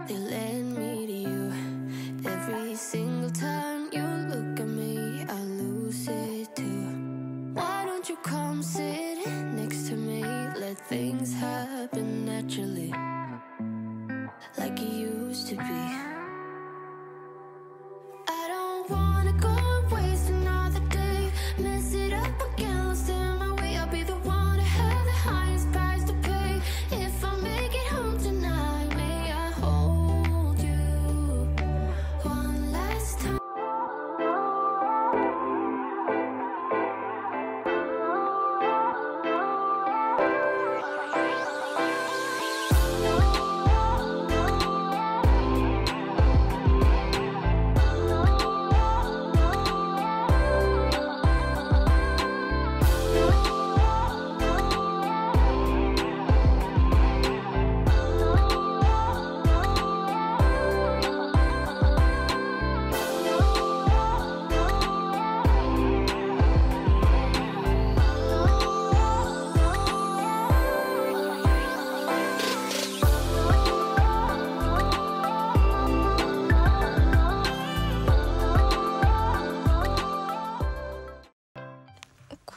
They led me to you. Every single time you look at me, I lose it too. Why don't you come sit next to me? Let things happen naturally, like it used to be. I don't wanna go waste another day. Mess it up again, lost in my way. I'll be the one to have the highest price to pay. If I make it home tonight, may I hold you one last time.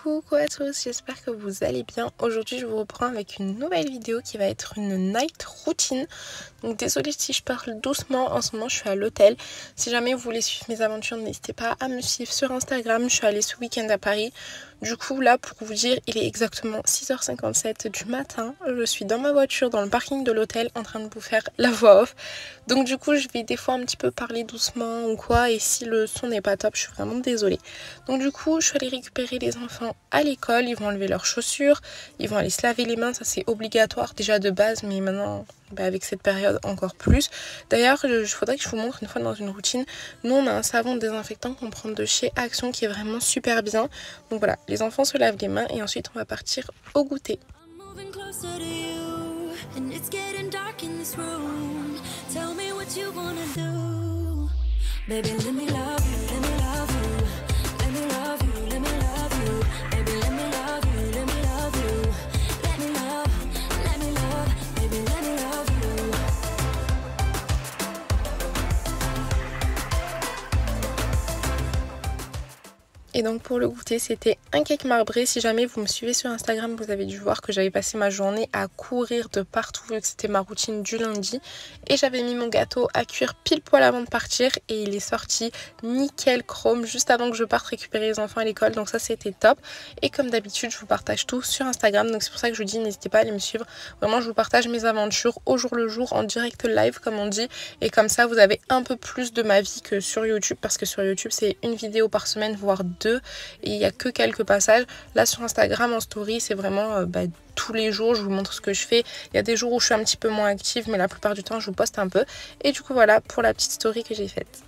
Coucou à tous, j'espère que vous allez bien. Aujourd'hui je vous reprends avec une nouvelle vidéo qui va être une night routine. Donc désolée si je parle doucement, en ce moment je suis à l'hôtel. Si jamais vous voulez suivre mes aventures, n'hésitez pas à me suivre sur Instagram. Je suis allée ce week-end à Paris. Du coup là, pour vous dire, il est exactement 6h57 du matin. Je suis dans ma voiture, dans le parking de l'hôtel, en train de vous faire la voix off. Donc du coup je vais des fois un petit peu parler doucement ou quoi. Et si le son n'est pas top, je suis vraiment désolée. Donc du coup je suis allée récupérer les enfants à l'école. Ils vont enlever leurs chaussures, ils vont aller se laver les mains. Ça c'est obligatoire déjà de base, mais maintenant avec cette période encore plus. D'ailleurs il faudrait que je vous montre une fois dans une routine. Nous on a un savon désinfectant qu'on prend de chez Action qui est vraiment super bien. Donc voilà, les enfants se lavent les mains et ensuite on va partir au goûter. Et donc pour le goûter, c'était un cake marbré. Si jamais vous me suivez sur Instagram, vous avez dû voir que j'avais passé ma journée à courir de partout vu que c'était ma routine du lundi. Et j'avais mis mon gâteau à cuire pile poil avant de partir et il est sorti nickel chrome juste avant que je parte récupérer les enfants à l'école. Donc ça c'était top. Et comme d'habitude, je vous partage tout sur Instagram. Donc c'est pour ça que je vous dis, n'hésitez pas à aller me suivre. Vraiment, je vous partage mes aventures au jour le jour, en direct live comme on dit. Et comme ça, vous avez un peu plus de ma vie que sur YouTube. Parce que sur YouTube, c'est une vidéo par semaine, voire deux. Et il n'y a que quelques passages. Là sur Instagram en story c'est vraiment tous les jours je vous montre ce que je fais. Il y a des jours où je suis un petit peu moins active mais la plupart du temps je vous poste un peu. Et du coup voilà pour la petite story que j'ai faite.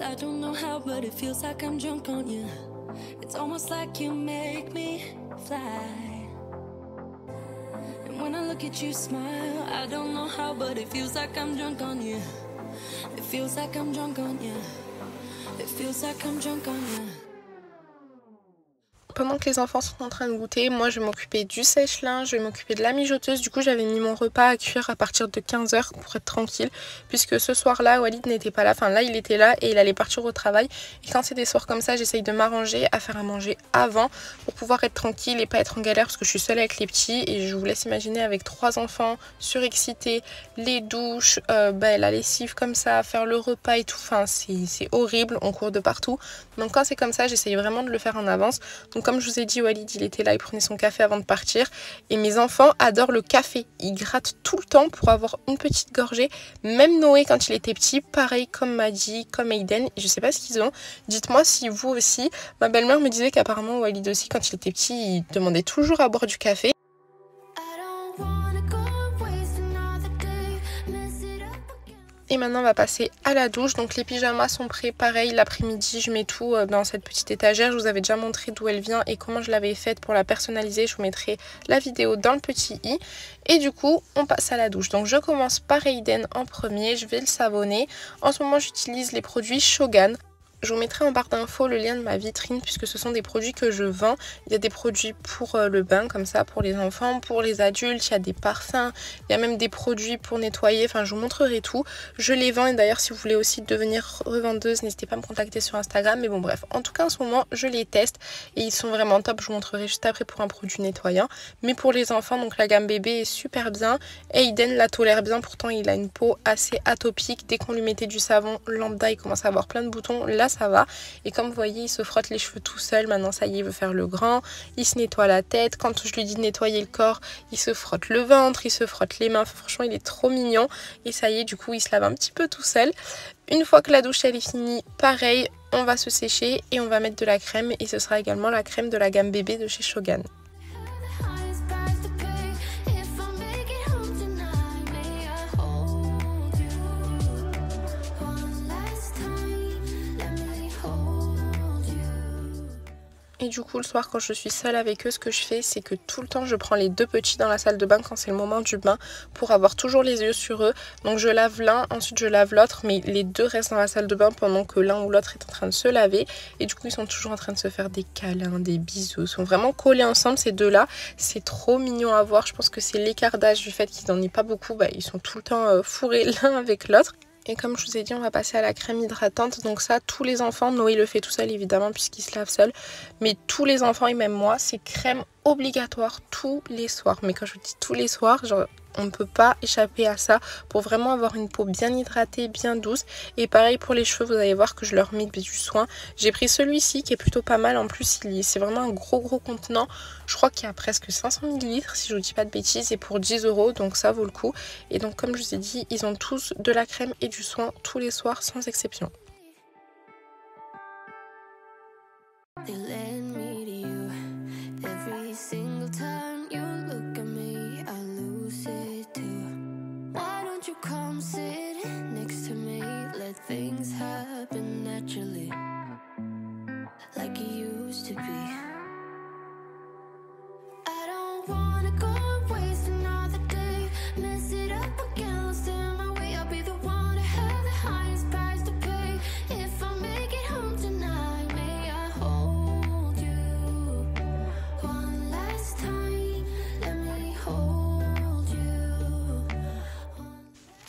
I don't know how, but it feels like I'm drunk on you. It's almost like you make me fly. And when I look at you smile, I don't know how, but it feels like I'm drunk on you. It feels like I'm drunk on you. It feels like I'm drunk on you. Pendant que les enfants sont en train de goûter, moi je vais m'occuper du sèche-linge, je vais m'occuper de la mijoteuse. Du coup j'avais mis mon repas à cuire à partir de 15h pour être tranquille. Puisque ce soir-là, Walid n'était pas là. Enfin là il était là et il allait partir au travail. Et quand c'est des soirs comme ça, j'essaye de m'arranger à faire à manger avant pour pouvoir être tranquille et pas être en galère. Parce que je suis seule avec les petits et je vous laisse imaginer avec 3 enfants surexcités, les douches, la lessive comme ça, faire le repas et tout. Enfin c'est horrible, on court de partout. Donc quand c'est comme ça, j'essaye vraiment de le faire en avance. Donc comme je vous ai dit, Walid il était là, il prenait son café avant de partir. Et mes enfants adorent le café. Ils grattent tout le temps pour avoir une petite gorgée. Même Noé quand il était petit, pareil comme Maddy, comme Aiden. Je sais pas ce qu'ils ont. Dites-moi si vous aussi. Ma belle-mère me disait qu'apparemment Walid aussi quand il était petit, il demandait toujours à boire du café. Et maintenant on va passer à la douche. Donc les pyjamas sont prêts, pareil l'après-midi je mets tout dans cette petite étagère. Je vous avais déjà montré d'où elle vient et comment je l'avais faite pour la personnaliser. Je vous mettrai la vidéo dans le petit i. Et du coup on passe à la douche. Donc je commence par Aiden en premier, je vais le savonner. En ce moment j'utilise les produits Shogan. Je vous mettrai en barre d'infos le lien de ma vitrine puisque ce sont des produits que je vends. Il y a des produits pour le bain comme ça, pour les enfants, pour les adultes, il y a des parfums, il y a même des produits pour nettoyer, enfin je vous montrerai tout. Je les vends et d'ailleurs si vous voulez aussi devenir revendeuse, n'hésitez pas à me contacter sur Instagram. Mais bon bref, en tout cas en ce moment je les teste et ils sont vraiment top. Je vous montrerai juste après pour un produit nettoyant. Mais pour les enfants, donc la gamme bébé est super bien. Aiden la tolère bien, pourtant il a une peau assez atopique. Dès qu'on lui mettait du savon lambda, il commence à avoir plein de boutons. Là ça va, et comme vous voyez il se frotte les cheveux tout seul. Maintenant ça y est, il veut faire le grand, il se nettoie la tête. Quand je lui dis de nettoyer le corps, il se frotte le ventre, il se frotte les mains. Franchement il est trop mignon et ça y est, du coup il se lave un petit peu tout seul. Une fois que la douche elle est finie, pareil, on va se sécher et on va mettre de la crème, et ce sera également la crème de la gamme bébé de chez Shogan. Et du coup le soir quand je suis seule avec eux, ce que je fais c'est que tout le temps je prends les deux petits dans la salle de bain quand c'est le moment du bain pour avoir toujours les yeux sur eux. Donc je lave l'un, ensuite je lave l'autre, mais les deux restent dans la salle de bain pendant que l'un ou l'autre est en train de se laver. Et du coup ils sont toujours en train de se faire des câlins, des bisous, ils sont vraiment collés ensemble ces deux là. C'est trop mignon à voir, je pense que c'est l'écart d'âge du fait qu'ils n'en aient pas beaucoup, ils sont tout le temps fourrés l'un avec l'autre. Et comme je vous ai dit, on va passer à la crème hydratante. Donc ça, tous les enfants, Noé le fait tout seul évidemment puisqu'il se lave seul. Mais tous les enfants et même moi, c'est crème obligatoire tous les soirs. Mais quand je vous dis tous les soirs, genre on ne peut pas échapper à ça pour vraiment avoir une peau bien hydratée, bien douce. Et pareil pour les cheveux, vous allez voir que je leur mets du soin. J'ai pris celui-ci qui est plutôt pas mal. En plus, c'est vraiment un gros contenant. Je crois qu'il y a presque 500 ml si je vous dis pas de bêtises, et pour 10 €, donc ça vaut le coup. Et donc comme je vous ai dit, ils ont tous de la crème et du soin tous les soirs sans exception.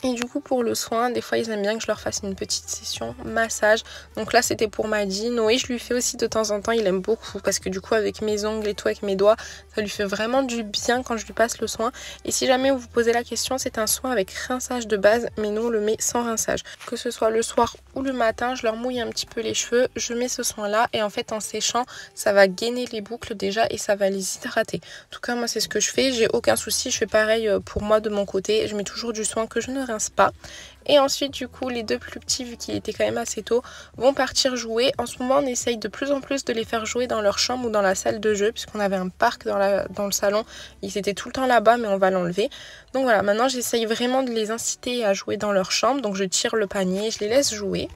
Et du coup pour le soin, des fois ils aiment bien que je leur fasse une petite session massage. Donc là c'était pour Maddy. Noé je lui fais aussi de temps en temps, il aime beaucoup parce que du coup avec mes ongles et tout, avec mes doigts, ça lui fait vraiment du bien quand je lui passe le soin. Et si jamais vous vous posez la question, c'est un soin avec rinçage de base, mais nous on le met sans rinçage. Que ce soit le soir ou le matin, je leur mouille un petit peu les cheveux, je mets ce soin là et en fait en séchant, ça va gainer les boucles déjà et ça va les hydrater. En tout cas moi c'est ce que je fais, j'ai aucun souci, je fais pareil pour moi de mon côté, je mets toujours du soin que je ne rince pas. Et ensuite du coup les deux plus petits, vu qu'il était quand même assez tôt, vont partir jouer. En ce moment on essaye de plus en plus de les faire jouer dans leur chambre ou dans la salle de jeu, puisqu'on avait un parc dans le salon, ils étaient tout le temps là-bas mais on va l'enlever. Donc voilà, maintenant j'essaye vraiment de les inciter à jouer dans leur chambre, donc je tire le panier, je les laisse jouer.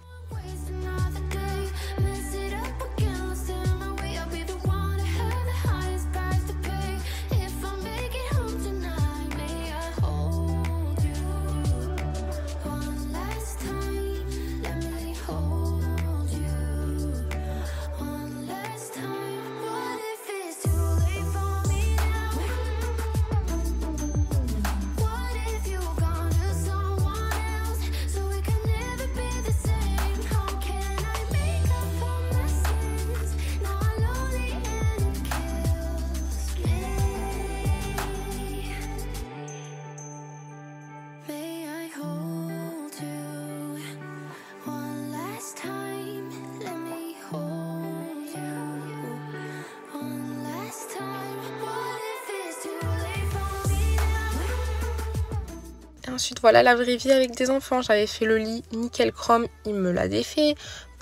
Ensuite voilà la vraie vie avec des enfants, j'avais fait le lit nickel chrome, il me l'a défait.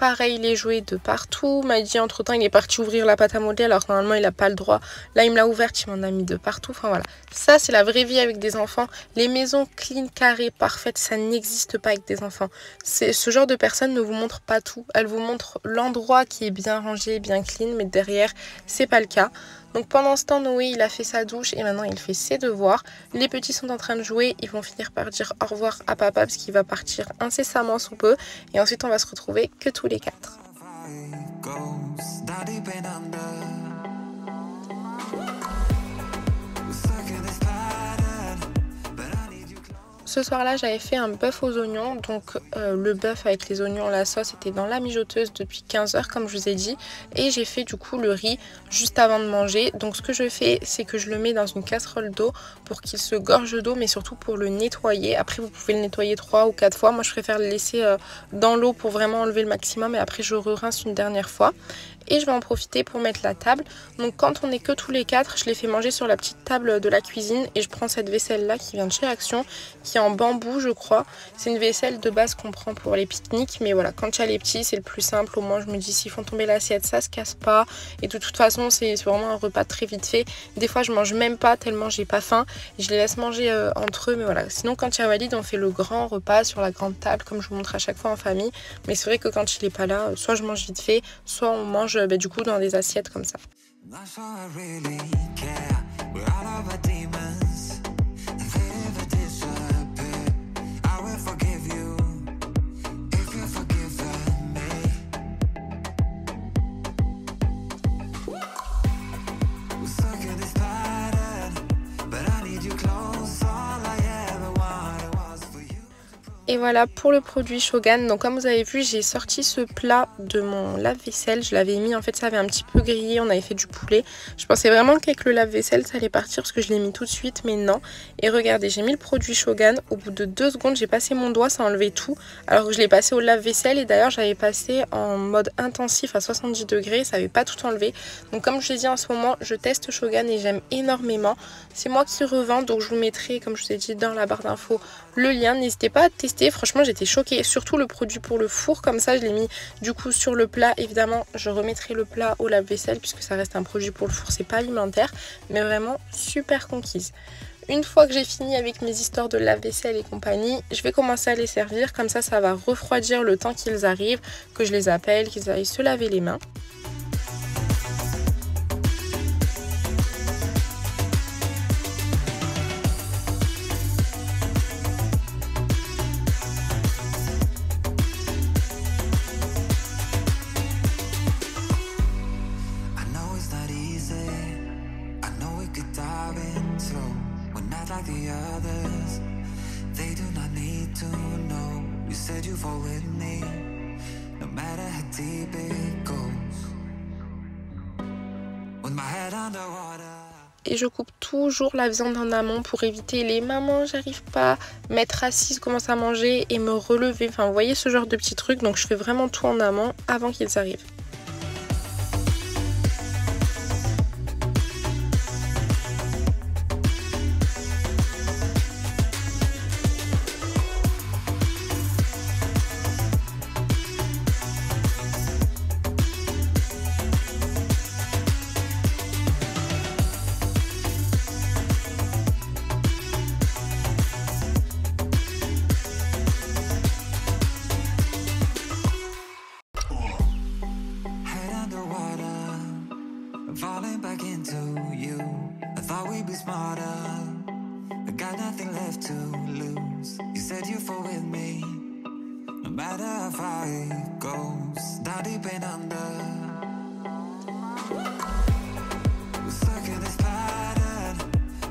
pareil les jouets de partout. M'a dit entre temps il est parti ouvrir la pâte à modeler alors normalement il n'a pas le droit. Là il me l'a ouverte, il m'en a mis de partout. Enfin voilà, ça c'est la vraie vie avec des enfants. Les maisons clean, carrées, parfaites, ça n'existe pas avec des enfants. Ce genre de personne ne vous montre pas tout. Elle vous montre l'endroit qui est bien rangé, bien clean, mais derrière c'est pas le cas. Donc pendant ce temps, Noé il a fait sa douche et maintenant il fait ses devoirs. Les petits sont en train de jouer, ils vont finir par dire au revoir à papa parce qu'il va partir incessamment sous peu. Et ensuite on va se retrouver que tous les quatre. Ce soir-là, j'avais fait un bœuf aux oignons. Donc le bœuf avec les oignons, la sauce était dans la mijoteuse depuis 15 h comme je vous ai dit. Et j'ai fait du coup le riz juste avant de manger. Donc ce que je fais, c'est que je le mets dans une casserole d'eau pour qu'il se gorge d'eau, mais surtout pour le nettoyer. Après, vous pouvez le nettoyer 3 ou 4 fois. Moi, je préfère le laisser dans l'eau pour vraiment enlever le maximum. Et après, je rince une dernière fois. Et je vais en profiter pour mettre la table. Donc quand on est que tous les 4, je les fais manger sur la petite table de la cuisine. Et je prends cette vaisselle là qui vient de chez Action, qui est en bambou je crois. C'est une vaisselle de base qu'on prend pour les pique-niques. Mais voilà, quand il y a les petits c'est le plus simple. Au moins je me dis s'ils font tomber l'assiette ça se casse pas. Et de toute façon c'est vraiment un repas très vite fait. Des fois je mange même pas tellement j'ai pas faim. Et je les laisse manger entre eux. Mais voilà, sinon quand il y a Walid on fait le grand repas sur la grande table comme je vous montre à chaque fois en famille. Mais c'est vrai que quand il est pas là, soit je mange vite fait, soit on mange du coup dans des assiettes comme ça. Et voilà pour le produit Shogan. Donc comme vous avez vu, j'ai sorti ce plat de mon lave-vaisselle. Je l'avais mis, en fait ça avait un petit peu grillé, on avait fait du poulet. Je pensais vraiment qu'avec le lave-vaisselle ça allait partir parce que je l'ai mis tout de suite, mais non. Et regardez, j'ai mis le produit Shogan. Au bout de 2 secondes, j'ai passé mon doigt, ça a enlevé tout. Alors que je l'ai passé au lave-vaisselle et d'ailleurs j'avais passé en mode intensif à 70 degrés, ça n'avait pas tout enlevé. Donc comme je vous ai dit en ce moment, je teste Shogan et j'aime énormément. C'est moi qui revends, donc je vous mettrai, comme je vous ai dit, dans la barre d'infos le lien. N'hésitez pas à tester. Franchement j'étais choquée, surtout le produit pour le four, comme ça je l'ai mis du coup sur le plat. Évidemment je remettrai le plat au lave-vaisselle puisque ça reste un produit pour le four, c'est pas alimentaire, mais vraiment super conquise. Une fois que j'ai fini avec mes histoires de lave-vaisselle et compagnie, je vais commencer à les servir, comme ça ça va refroidir le temps qu'ils arrivent, que je les appelle, qu'ils aillent se laver les mains. Et je coupe toujours la viande en amont pour éviter les mamans j'arrive pas, m'être assise, commencer à manger et me relever. Enfin vous voyez ce genre de petits trucs, donc je fais vraiment tout en amont avant qu'ils arrivent. Falling back into you. I thought we'd be smarter. I got nothing left to lose. You said you fall with me. No matter how far it goes, down deep and under. We're stuck in this pattern,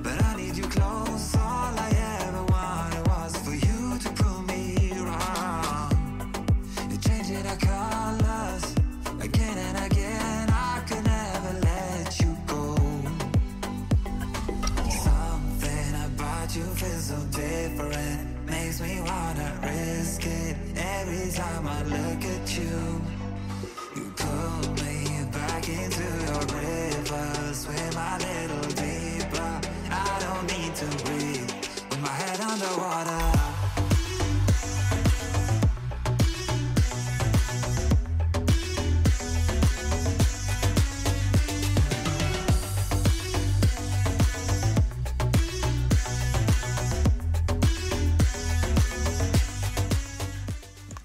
but I need you close. All I ever wanted was for you to prove me wrong. You're changing our colors again and again. I could never let you go. Something about you feels so different. Makes me wanna risk it every time I look at you. You pull me back into your river. Swim a little deeper. I don't need to breathe with my head underwater.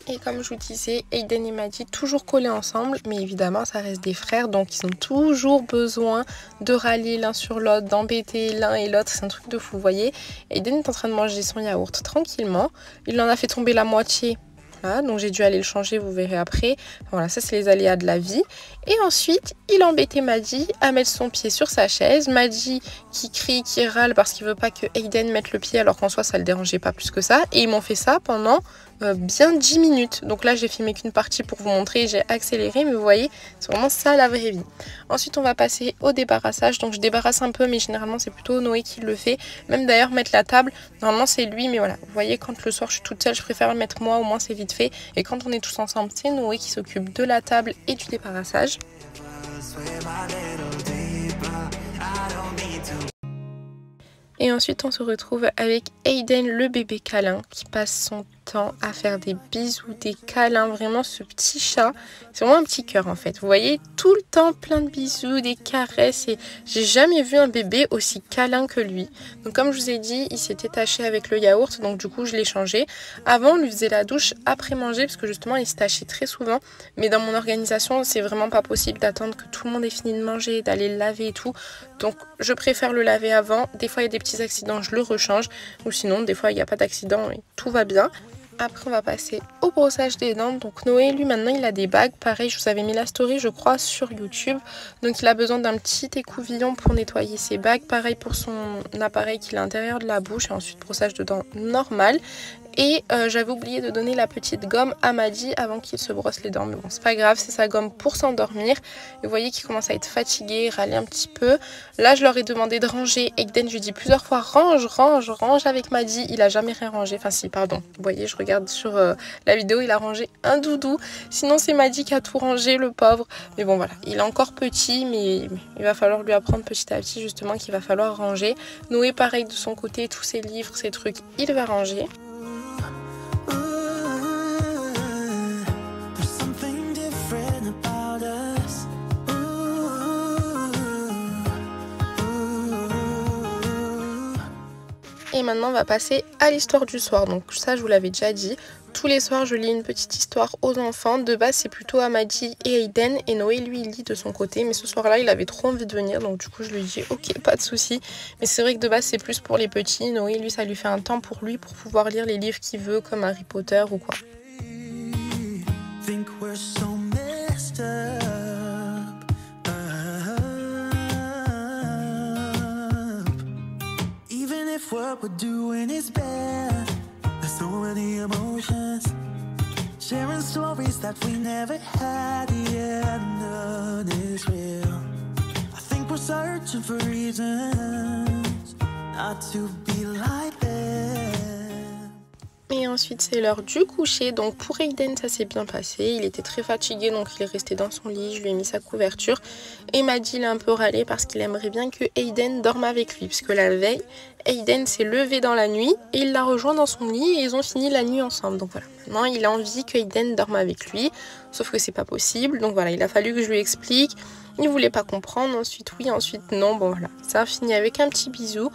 Et comme je vous disais, Aiden et Maddie toujours collés ensemble, mais évidemment ça reste des frères, donc ils ont toujours besoin de râler l'un sur l'autre, d'embêter l'un et l'autre, c'est un truc de fou, vous voyez. Aiden est en train de manger son yaourt tranquillement, il en a fait tomber la moitié. Voilà, donc j'ai dû aller le changer, vous verrez après. Voilà, ça c'est les aléas de la vie. Et ensuite, il embêtait Maddie à mettre son pied sur sa chaise. Maddie qui crie, qui râle parce qu'il veut pas que Aiden mette le pied alors qu'en soi ça le dérangeait pas plus que ça. Et ils m'ont fait ça pendant bien 10 minutes. Donc là j'ai filmé qu'une partie pour vous montrer, j'ai accéléré, mais vous voyez, c'est vraiment ça la vraie vie. Ensuite on va passer au débarrassage. Donc je débarrasse un peu, mais généralement c'est plutôt Noé qui le fait. Même d'ailleurs mettre la table, normalement c'est lui, mais voilà. Vous voyez, quand le soir je suis toute seule, je préfère le mettre moi, au moins c'est vite fait. Et quand on est tous ensemble, c'est Noé qui s'occupe de la table et du débarrassage. Et ensuite on se retrouve avec Aiden, le bébé câlin, qui passe son temps à faire des bisous, des câlins. Vraiment ce petit chat, c'est vraiment un petit cœur en fait. Vous voyez, tout le temps plein de bisous, des caresses, et j'ai jamais vu un bébé aussi câlin que lui. Donc comme je vous ai dit, il s'était taché avec le yaourt, donc du coup je l'ai changé. Avant on lui faisait la douche après manger parce que justement il se tachait très souvent, mais dans mon organisation c'est vraiment pas possible d'attendre que tout le monde ait fini de manger, d'aller le laver et tout. Donc je préfère le laver avant. Des fois il y a des petits accidents, je le rechange, ou sinon des fois il n'y a pas d'accident et tout va bien. Après on va passer au brossage des dents. Donc Noé lui maintenant il a des bagues. Pareil, je vous avais mis la story je crois sur YouTube. Donc il a besoin d'un petit écouvillon pour nettoyer ses bagues. Pareil pour son appareil qui est à l'intérieur de la bouche. Et ensuite brossage de dents normal. Et j'avais oublié de donner la petite gomme à Maddie avant qu'il se brosse les dents. Mais bon, c'est pas grave, c'est sa gomme pour s'endormir. Et vous voyez qu'il commence à être fatigué, râler un petit peu. Là, je leur ai demandé de ranger. Aiden, je lui ai dit plusieurs fois, range, range, range avec Maddie. Il a jamais rien rangé. Enfin si, pardon. Vous voyez, je regarde sur la vidéo, il a rangé un doudou. Sinon, c'est Maddie qui a tout rangé, le pauvre. Mais bon, voilà. Il est encore petit, mais il va falloir lui apprendre petit à petit, justement, qu'il va falloir ranger. Noé, pareil, de son côté, tous ses livres, ses trucs, il va ranger. Et maintenant on va passer à l'histoire du soir. Donc ça je vous l'avais déjà dit. Tous les soirs je lis une petite histoire aux enfants. De base c'est plutôt à Maddie et Aiden. Et Noé lui il lit de son côté. Mais ce soir là il avait trop envie de venir. Donc du coup je lui ai dit ok, pas de souci. Mais c'est vrai que de base c'est plus pour les petits. Noé lui ça lui fait un temps pour lui pour pouvoir lire les livres qu'il veut comme Harry Potter ou quoi. What we're doing is bad. There's so many emotions, sharing stories that we never had. The end is real. I think we're searching for reasons not to be like that. Et ensuite c'est l'heure du coucher. Donc pour Aiden ça s'est bien passé. Il était très fatigué donc il est resté dans son lit. Je lui ai mis sa couverture. Et Maddie l'a un peu râlé parce qu'il aimerait bien que Aiden dorme avec lui. Puisque la veille, Aiden s'est levé dans la nuit et il l'a rejoint dans son lit et ils ont fini la nuit ensemble. Donc voilà, maintenant il a envie que Aiden dorme avec lui. Sauf que c'est pas possible. Donc voilà, il a fallu que je lui explique. Il voulait pas comprendre. Ensuite oui, ensuite non. Bon voilà, ça a fini avec un petit bisou.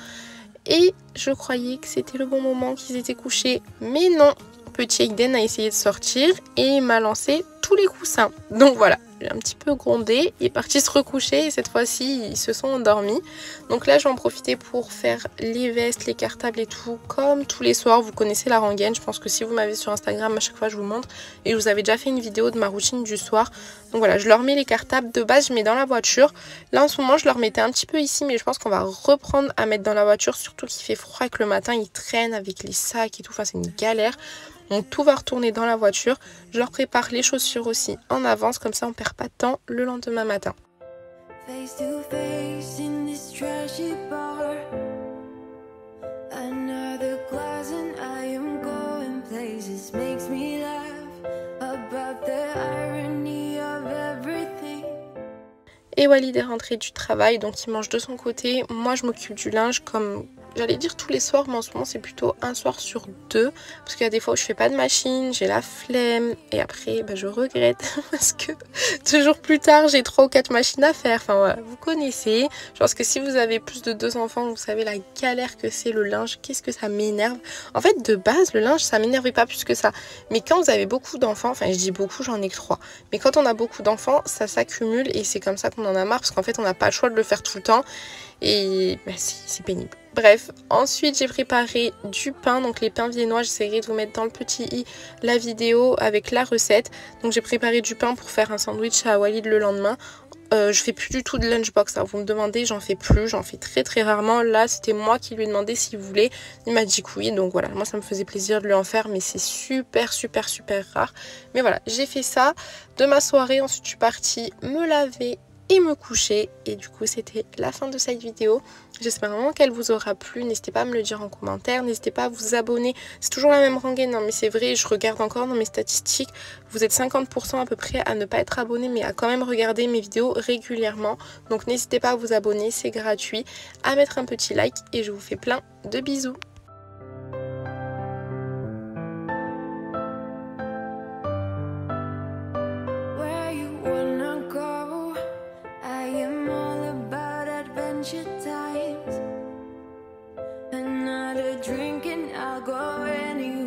Et je croyais que c'était le bon moment qu'ils étaient couchés, mais non. Petit Aiden a essayé de sortir et m'a lancé tous les coussins. Donc voilà, j'ai un petit peu grondé, il est parti se recoucher et cette fois-ci ils se sont endormis. Donc là je vais en profiter pour faire les vestes, les cartables et tout comme tous les soirs. Vous connaissez la rengaine, je pense que si vous m'avez sur Instagram à chaque fois je vous montre. Et je vous avais déjà fait une vidéo de ma routine du soir. Donc voilà, je leur mets les cartables. De base je mets dans la voiture. Là en ce moment je leur mettais un petit peu ici, mais je pense qu'on va reprendre à mettre dans la voiture. Surtout qu'il fait froid et que le matin ils traînent avec les sacs et tout, enfin c'est une galère. Donc tout va retourner dans la voiture. Je leur prépare les chaussures aussi en avance, comme ça on perd pas de temps le lendemain matin. Face to face in this trashy bar. Another glass and I am going places. Makes me laugh about the irony of everything. Et Walid est rentré du travail, donc il mange de son côté. Moi je m'occupe du linge comme j'allais dire tous les soirs, mais en ce moment c'est plutôt un soir sur deux, parce qu'il y a des fois où je fais pas de machine, j'ai la flemme, et après je regrette parce que toujours plus tard j'ai 3 ou 4 machines à faire. Enfin voilà, vous connaissez. Je pense que si vous avez plus de 2 enfants, vous savez la galère que c'est le linge, qu'est-ce que ça m'énerve. En fait de base le linge ça m'énervait pas plus que ça, mais quand vous avez beaucoup d'enfants, enfin je dis beaucoup, j'en ai que 3, mais quand on a beaucoup d'enfants ça s'accumule et c'est comme ça qu'on en a marre, parce qu'en fait on n'a pas le choix de le faire tout le temps. Et c'est pénible. Bref, ensuite j'ai préparé du pain, donc les pains viennois, j'essaierai de vous mettre dans le petit i la vidéo avec la recette. Donc j'ai préparé du pain pour faire un sandwich à Walid le lendemain. Je fais plus du tout de lunchbox, hein. Vous me demandez, j'en fais plus, j'en fais très rarement. Là c'était moi qui lui ai demandé s'il voulait, il m'a dit que oui, donc voilà, moi ça me faisait plaisir de lui en faire, mais c'est super rare. Mais voilà, j'ai fait ça de ma soirée, ensuite je suis partie me laver et me coucher, et du coup c'était la fin de cette vidéo. J'espère vraiment qu'elle vous aura plu, n'hésitez pas à me le dire en commentaire, n'hésitez pas à vous abonner, c'est toujours la même rengaine, non mais c'est vrai, je regarde encore dans mes statistiques, vous êtes 50% à peu près à ne pas être abonné mais à quand même regarder mes vidéos régulièrement, donc n'hésitez pas à vous abonner, c'est gratuit, à mettre un petit like, et je vous fais plein de bisous. Times, another drink and I'll go anywhere.